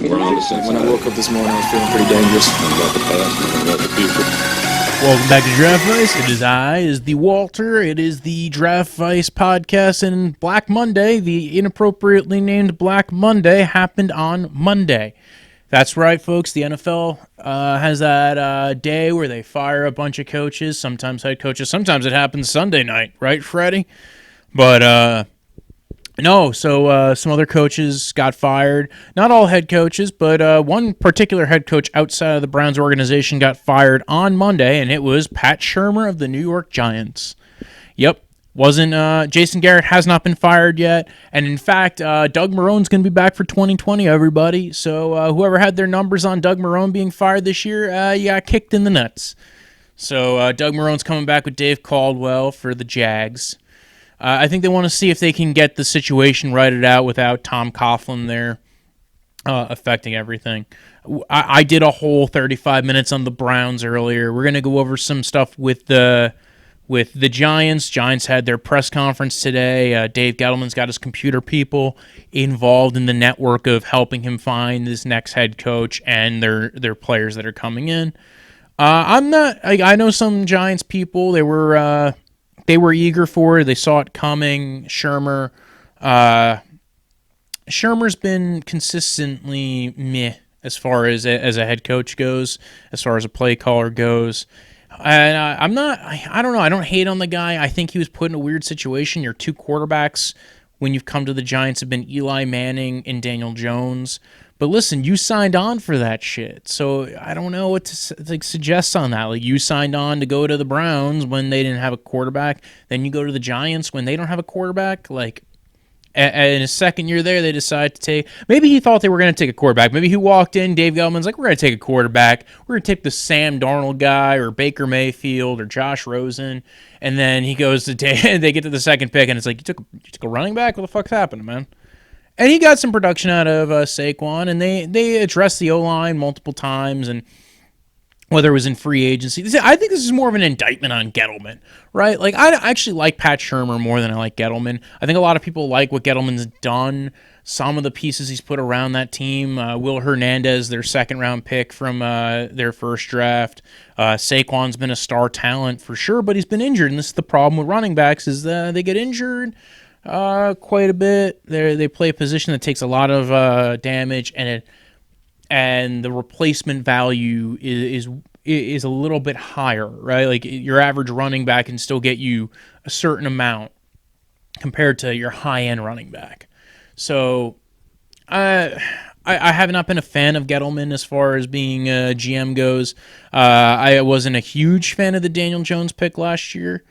We're on to Cincinnati. When I woke up this morning, I was feeling pretty dangerous. I'm about the past and I'm about the future. Welcome back to Draftvice. It is the Walter. It is the Draftvice podcast, and Black Monday, the inappropriately named Black Monday, happened on Monday. That's right, folks. The NFL has that day where they fire a bunch of coaches, sometimes head coaches. Sometimes it happens Sunday night, right, Freddie? But no, so some other coaches got fired. Not all head coaches, but one particular head coach outside of the Browns organization got fired on Monday, and it was Pat Shumur of the New York Giants. Yep. Jason Garrett has not been fired yet, and in fact, Doug Marrone's going to be back for 2020, everybody. So whoever had their numbers on Doug Marrone being fired this year, you got kicked in the nuts. So Doug Marrone's coming back with Dave Caldwell for the Jags. I think they want to see if they can get the situation righted out without Tom Coughlin there affecting everything. I did a whole 35 minutes on the Browns earlier. We're going to go over some stuff with the Giants. Giants had their press conference today. Dave Gettleman's got his computer people involved in the network of helping him find this next head coach and their players that are coming in. I know some Giants people. They were eager for it. They saw it coming. Shumur's been consistently meh as far as a head coach goes, as far as a play caller goes. And I don't know. I don't hate on the guy. I think he was put in a weird situation. Your two quarterbacks when you've come to the Giants have been Eli Manning and Daniel Jones. But listen, you signed on for that shit. So I don't know what to suggest on that. Like, you signed on to go to the Browns when they didn't have a quarterback. Then you go to the Giants when they don't have a quarterback. Like, in his second year there, they decided to take... Maybe he thought they were going to take a quarterback. Maybe he walked in, Dave Gettleman's like, we're going to take a quarterback. We're going to take the Sam Darnold guy or Baker Mayfield or Josh Rosen. And then he goes to... they get to the second pick, and it's like, you took a running back? What the fuck's happening, man? And he got some production out of Saquon, and they addressed the O-line multiple times, and whether it was in free agency. I think this is more of an indictment on Gettleman, right? Like, I actually like Pat Shumur more than I like Gettleman. I think a lot of people like what Gettleman's done, some of the pieces he's put around that team. Will Hernandez, their second-round pick from their first draft. Saquon's been a star talent for sure, but he's been injured, and this is the problem with running backs is they get injured quite a bit. They play a position that takes a lot of damage, and the replacement value is a little bit higher, right? Like, your average running back can still get you a certain amount compared to your high-end running back. So I have not been a fan of Gettleman as far as being a GM goes. I wasn't a huge fan of the Daniel Jones pick last year.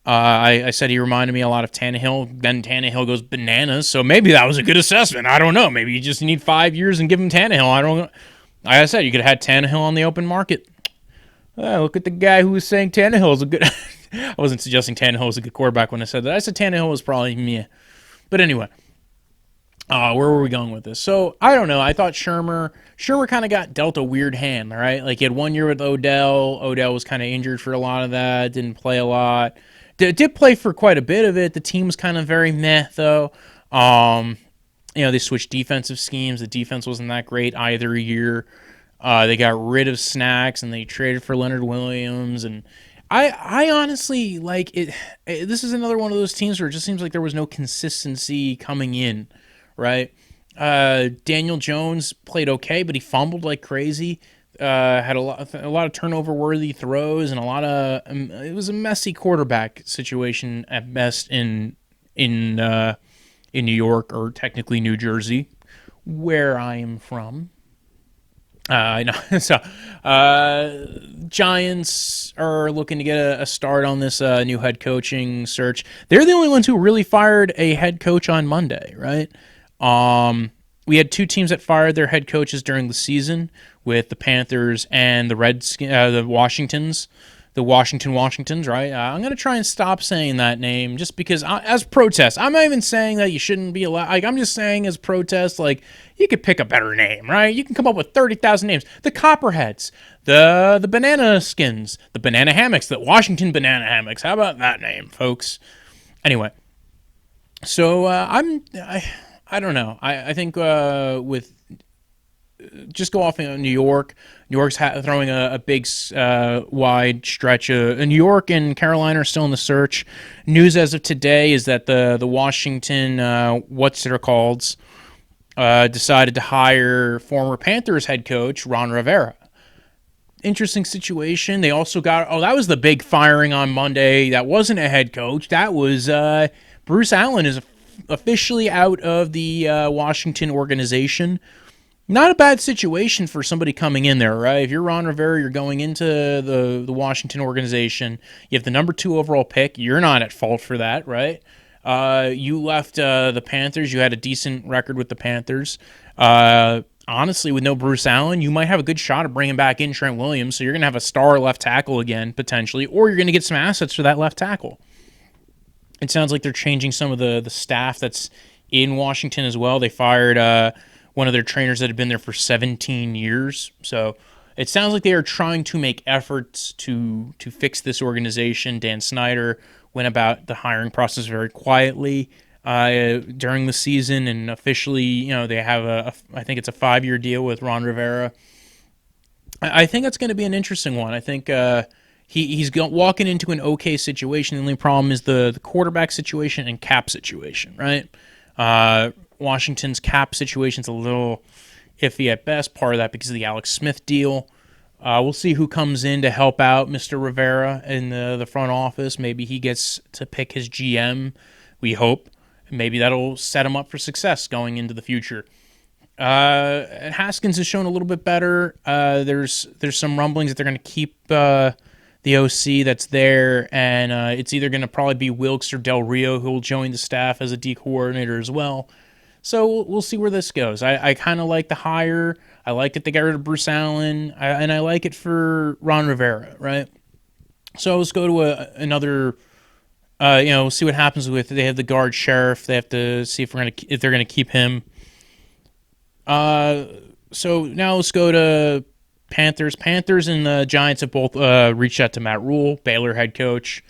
I said he reminded me a lot of Tannehill. Then Tannehill goes bananas, so maybe that was a good assessment. I don't know. Maybe you just need 5 years and give him Tannehill. I don't know. Like I said, you could have had Tannehill on the open market. Look at the guy who was saying Tannehill is a good... I wasn't suggesting Tannehill was a good quarterback when I said that. I said Tannehill was probably meh. But anyway, where were we going with this? So, I don't know. I thought Shumur kind of got dealt a weird hand, right? Like, he had 1 year with Odell. Odell was kind of injured for a lot of that, didn't play a lot. Did play for quite a bit of it. The team was kind of very meh, though. They switched defensive schemes. The defense wasn't that great either year. They got rid of Snacks, and they traded for Leonard Williams. And I honestly, like, it. This is another one of those teams where it just seems like there was no consistency coming in, right? Daniel Jones played okay, but he fumbled like crazy. Had a lot of turnover-worthy throws and a lot of it was a messy quarterback situation at best in New York, or technically New Jersey, where I am from. So Giants are looking to get a start on this new head coaching search. They're the only ones who really fired a head coach on Monday, right? We had two teams that fired their head coaches during the season, with the Panthers and the Washingtons, right? I'm going to try and stop saying that name just because, as protest, I'm not even saying that you shouldn't be allowed. Like, I'm just saying as protest, like, you could pick a better name, right? You can come up with 30,000 names. The Copperheads, the Banana Skins, the Banana Hammocks, the Washington Banana Hammocks. How about that name, folks? Anyway, so I don't know. I think with just go off in New York. New York's throwing a big wide stretch. New York and Carolina are still in the search. News as of today is that the Washington decided to hire former Panthers head coach Ron Rivera. Interesting situation. They also got that was the big firing on Monday. That wasn't a head coach. That was Bruce Allen is officially out of the Washington organization. Not a bad situation for somebody coming in there, right? If you're Ron Rivera, you're going into the Washington organization. You have the number 2 overall pick. You're not at fault for that, right? You left the Panthers. You had a decent record with the Panthers. Honestly, with no Bruce Allen, you might have a good shot at bringing back in Trent Williams. So you're going to have a star left tackle again, potentially, or you're going to get some assets for that left tackle. It sounds like they're changing some of the staff that's in Washington as well. They fired one of their trainers that had been there for 17 years. So it sounds like they are trying to make efforts to fix this organization. Dan Snyder went about the hiring process very quietly during the season, and officially, they have I think it's a 5-year deal with Ron Rivera. I think that's going to be an interesting one. I think he's walking into an okay situation. The only problem is the quarterback situation and cap situation, right? Washington's cap situation's a little iffy at best, part of that because of the Alex Smith deal. We'll see who comes in to help out Mr. Rivera in the front office. Maybe he gets to pick his GM, we hope. Maybe that'll set him up for success going into the future. Haskins has shown a little bit better. There's some rumblings that they're going to keep the OC that's there, and it's either going to probably be Wilkes or Del Rio who will join the staff as a D coordinator as well. So we'll see where this goes. I kind of like the hire. I like that they got rid of Bruce Allen, and I like it for Ron Rivera, right? So let's go to another. We'll see what happens with. They have the guard sheriff. They have to see if they're gonna keep him. So now let's go to Panthers. Panthers and the Giants have both reached out to Matt Rule, Baylor head coach.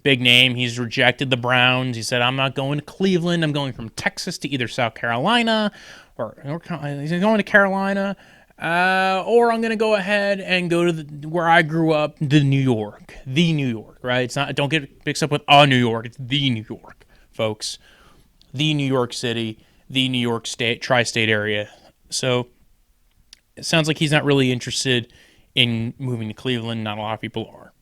Big name. He's rejected the Browns. He said, "I'm not going to Cleveland. I'm going from Texas to either South Carolina or he's going to Carolina, or I'm going to go ahead and go to where I grew up, the New York, right? It's not. Don't get mixed up with a New York. It's the New York, folks. The New York City, the New York State, tri-state area. So it sounds like he's not really interested in moving to Cleveland. Not a lot of people are.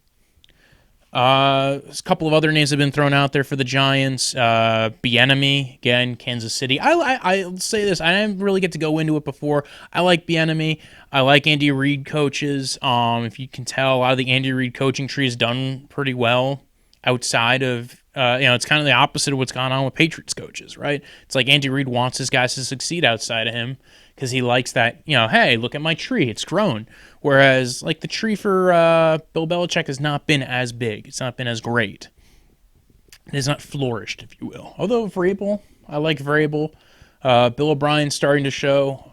A couple of other names have been thrown out there for the Giants. Bienemy, again, Kansas City. I'll say this. I didn't really get to go into it before. I like Bienemy. I like Andy Reid coaches. If you can tell, a lot of the Andy Reid coaching tree is done pretty well outside of, it's kind of the opposite of what's gone on with Patriots coaches, right? It's like Andy Reid wants his guys to succeed outside of him because he likes that, hey, look at my tree. It's grown. Whereas, like, the tree for Bill Belichick has not been as big. It's not been as great. It has not flourished, if you will. Although Vrabel, I like Vrabel. Bill O'Brien's starting to show.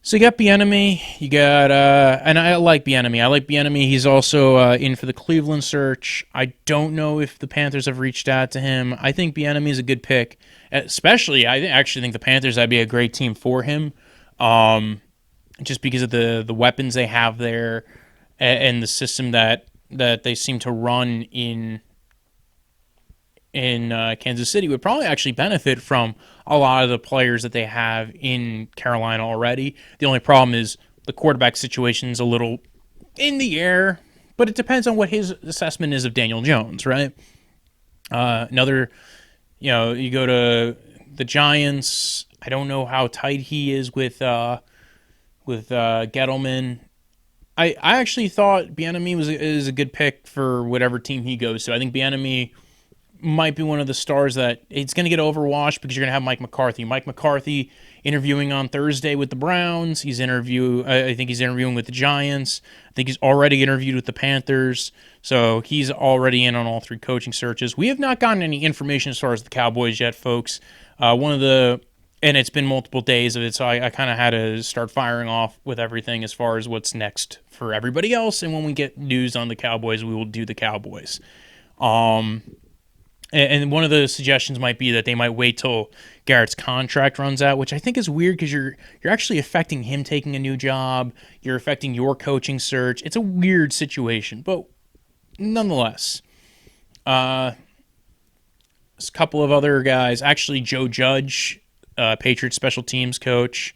So you got Bienemy. You got, and I like Bienemy. I like Bienemy. He's also in for the Cleveland search. I don't know if the Panthers have reached out to him. I think Bienemy is a good pick. Especially, I actually think the Panthers, that'd be a great team for him. Just because of the weapons they have there and the system that they seem to run in Kansas City would probably actually benefit from a lot of the players that they have in Carolina already. The only problem is the quarterback situation is a little in the air, but it depends on what his assessment is of Daniel Jones, right? You go to the Giants. I don't know how tight he is with Gettleman. I actually thought Bienemy is a good pick for whatever team he goes to. I think Bienemy might be one of the stars that it's going to get overwatched because you're going to have Mike McCarthy. Mike McCarthy interviewing on Thursday with the Browns. I think he's interviewing with the Giants. I think he's already interviewed with the Panthers. So he's already in on all three coaching searches. We have not gotten any information as far as the Cowboys yet, folks. And it's been multiple days of it, so I kind of had to start firing off with everything as far as what's next for everybody else. And when we get news on the Cowboys, we will do the Cowboys. And one of the suggestions might be that they might wait till Garrett's contract runs out, which I think is weird because you're actually affecting him taking a new job. You're affecting your coaching search. It's a weird situation, but nonetheless, a couple of other guys. Actually, Joe Judge, Patriots special teams coach.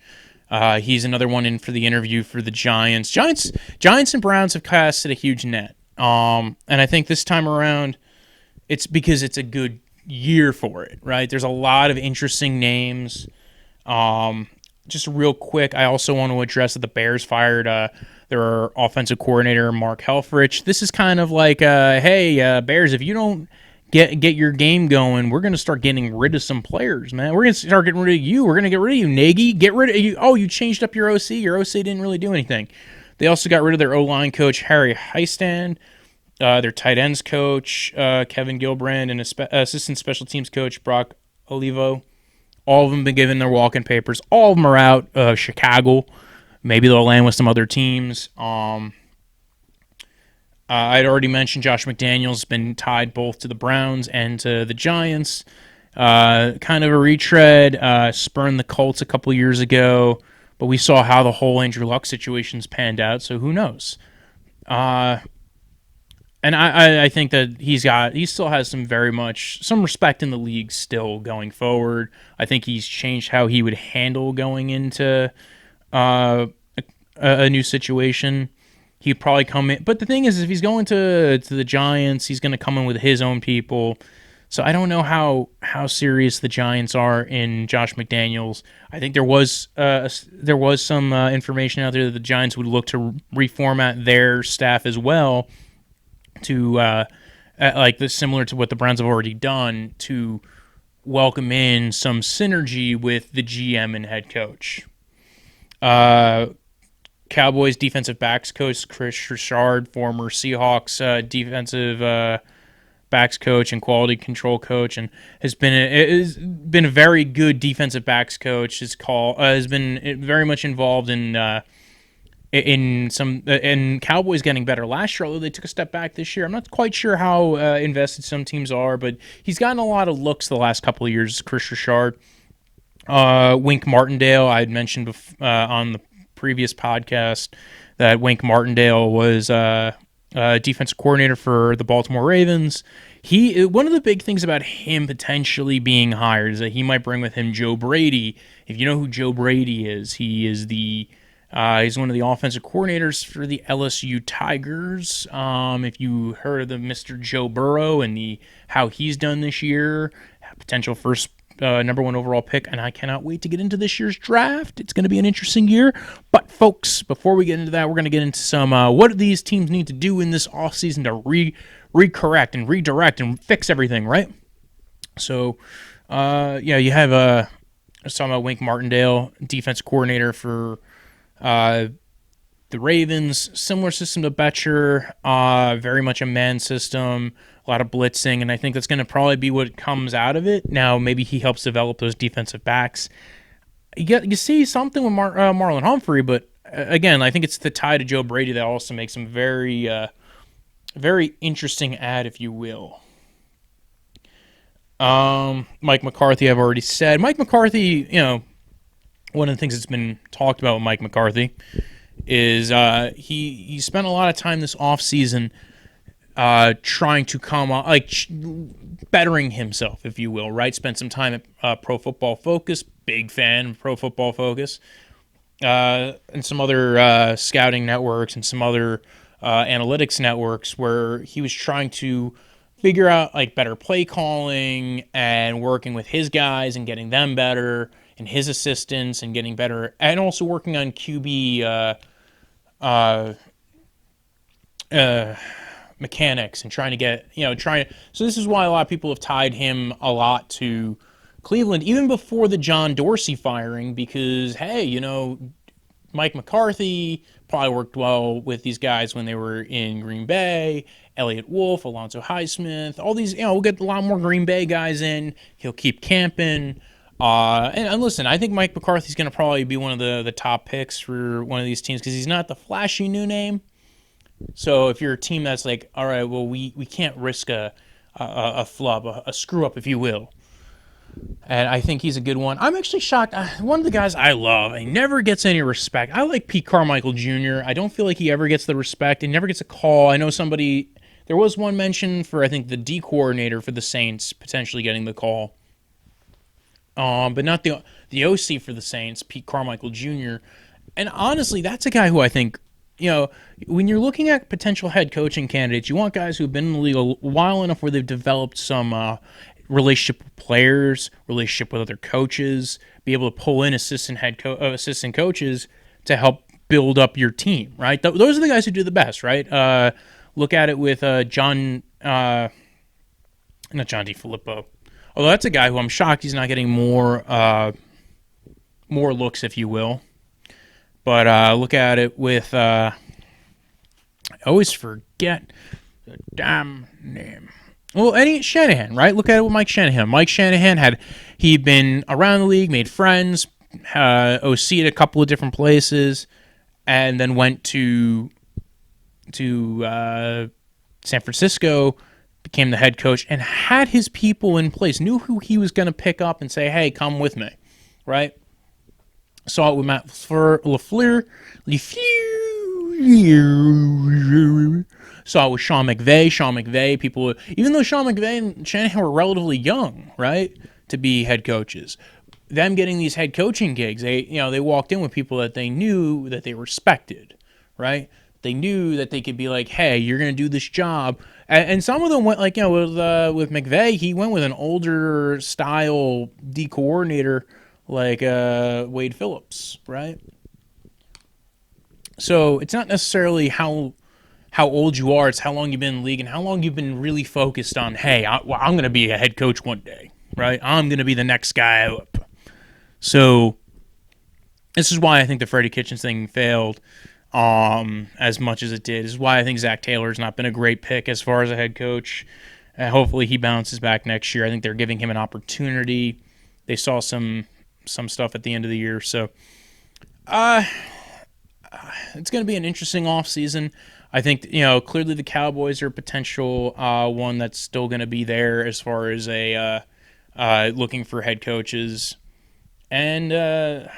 He's another one in for the interview for the Giants. Giants and Browns have casted a huge net. And I think this time around, it's because it's a good year for it, right? There's a lot of interesting names. Just real quick, I also want to address that the Bears fired their offensive coordinator, Mark Helfrich. This is kind of like, hey, Bears, if you don't get your game going, we're going to start getting rid of some players, man. We're going to start getting rid of you. We're going to get rid of you, Nagy. Get rid of you. Oh, you changed up your OC. Your OC didn't really do anything. They also got rid of their O-line coach, Harry Heistand. Their tight ends coach, Kevin Gilbrand, and assistant special teams coach, Brock Olivo. All of them been given their walk-in papers. All of them are out. Chicago. Maybe they'll land with some other teams. I'd already mentioned Josh McDaniels has been tied both to the Browns and to the Giants. Kind of a retread. Spurned the Colts a couple years ago. But we saw how the whole Andrew Luck situation's panned out, so who knows? And I think that he still has some respect in the league still going forward. I think he's changed how he would handle going into a new situation. He'd probably come in, but the thing is, if he's going to the Giants, he's going to come in with his own people. So I don't know how serious the Giants are in Josh McDaniels. I think there was some information out there that the Giants would look to reformat their staff as well, to similar to what the Browns have already done, to welcome in some synergy with the GM and head coach. Cowboys defensive backs coach Chris Richard, former Seahawks defensive backs coach and quality control coach, and has been a very good defensive backs coach. Has been very much involved in Cowboys getting better last year, although they took a step back this year. I'm not quite sure how invested some teams are, but he's gotten a lot of looks the last couple of years, Chris Richard. Wink Martindale, I had mentioned on the previous podcast that Wink Martindale was defensive coordinator for the Baltimore Ravens. One of the big things about him potentially being hired is that he might bring with him Joe Brady. If you know who Joe Brady is, he is he's one of the offensive coordinators for the LSU Tigers. If you heard of the Mr. Joe Burrow and how he's done this year, potential first number one overall pick, and I cannot wait to get into this year's draft. It's going to be an interesting year. But folks, before we get into that, we're going to get into some what do these teams need to do in this offseason to recorrect and redirect and fix everything, right? So, you have I was talking about Wink Martindale, defense coordinator for the Ravens. Similar system to Betcher, very much a man system, a lot of blitzing, and I think that's going to probably be what comes out of it. Now, maybe he helps develop those defensive backs. You see something with Marlon Humphrey, but again, I think it's the tie to Joe Brady that also makes him very, very interesting ad, if you will. Mike McCarthy, I've already said. Mike McCarthy, one of the things that's been talked about with Mike McCarthy is he spent a lot of time this offseason trying to come on, bettering himself, if you will, right? Spent some time at Pro Football Focus, big fan of Pro Football Focus, and some other scouting networks and some other analytics networks where he was trying to figure out better play calling and working with his guys and getting them better and his assistants and getting better, and also working on QB mechanics and trying to get, so this is why a lot of people have tied him a lot to Cleveland, even before the John Dorsey firing, because, hey, Mike McCarthy probably worked well with these guys when they were in Green Bay, Elliott Wolf, Alonzo Highsmith, all these, we'll get a lot more Green Bay guys in, he'll keep camping. And listen, I think Mike McCarthy's going to probably be one of the top picks for one of these teams because he's not the flashy new name. So if you're a team that's like, all right, well, we can't risk a a flub, a screw up, if you will. And I think he's a good one. I'm actually shocked. One of the guys I love, he never gets any respect. I like Pete Carmichael Jr. I don't feel like he ever gets the respect. He never gets a call. I know there was one mention for, I think, the D coordinator for the Saints potentially getting the call. But not the OC for the Saints, Pete Carmichael Jr. And honestly, that's a guy who I think, when you're looking at potential head coaching candidates, you want guys who've been in the league a while enough where they've developed some relationship with players, relationship with other coaches, be able to pull in assistant coaches to help build up your team, right? Those are the guys who do the best, right? Look at it with not John DeFilippo. Although that's a guy who I'm shocked he's not getting more looks, if you will. But look at it with I always forget the damn name. Well, Eddie Shanahan, right? Look at it with Mike Shanahan. Mike Shanahan he'd been around the league, made friends, OC'd a couple of different places, and then went to San Francisco, became the head coach, and had his people in place, knew who he was going to pick up and say, hey, come with me, right? Saw it with Matt LaFleur. Saw it with Sean McVay. People, even though Sean McVay and Shanahan were relatively young, right, to be head coaches, them getting these head coaching gigs, they walked in with people that they knew that they respected, right? They knew that they could be like, hey, you're going to do this job. And some of them went like, with McVay, he went with an older style D coordinator like Wade Phillips, right? So it's not necessarily how old you are, it's how long you've been in the league and how long you've been really focused on, hey, I'm going to be a head coach one day, right? I'm going to be the next guy up. So this is why I think the Freddie Kitchens thing failed as much as it did. This is why I think Zach Taylor's not been a great pick as far as a head coach. Hopefully he bounces back next year. I think they're giving him an opportunity. They saw some stuff at the end of the year. So it's going to be an interesting offseason. I think, clearly the Cowboys are a potential one that's still going to be there as far as looking for head coaches. And I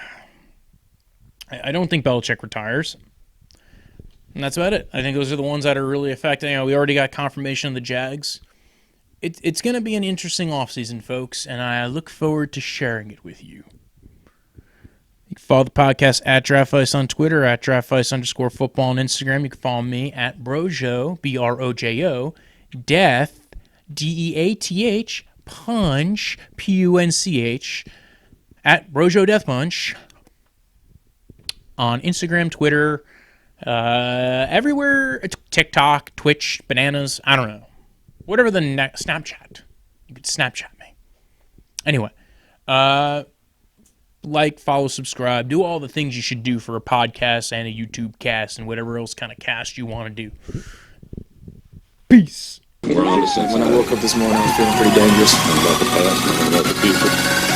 don't think Belichick retires. And that's about it. I think those are the ones that are really affecting. We already got confirmation of the Jags. It's going to be an interesting offseason, folks, and I look forward to sharing it with you. You can follow the podcast at Draftvice on Twitter, at Draftvice_football on Instagram. You can follow me at Brojo, BROJO, Death, DEATH, Punch, PUNCH, at Brojo Death Punch on Instagram, Twitter, everywhere, TikTok, Twitch, Bananas, I don't know. Whatever the next, Snapchat. You could Snapchat me. Anyway, like, follow, subscribe, do all the things you should do for a podcast and a YouTube cast and whatever else kind of cast you want to do. Peace. When I woke up this morning, I was feeling pretty dangerous. About the past and about the future.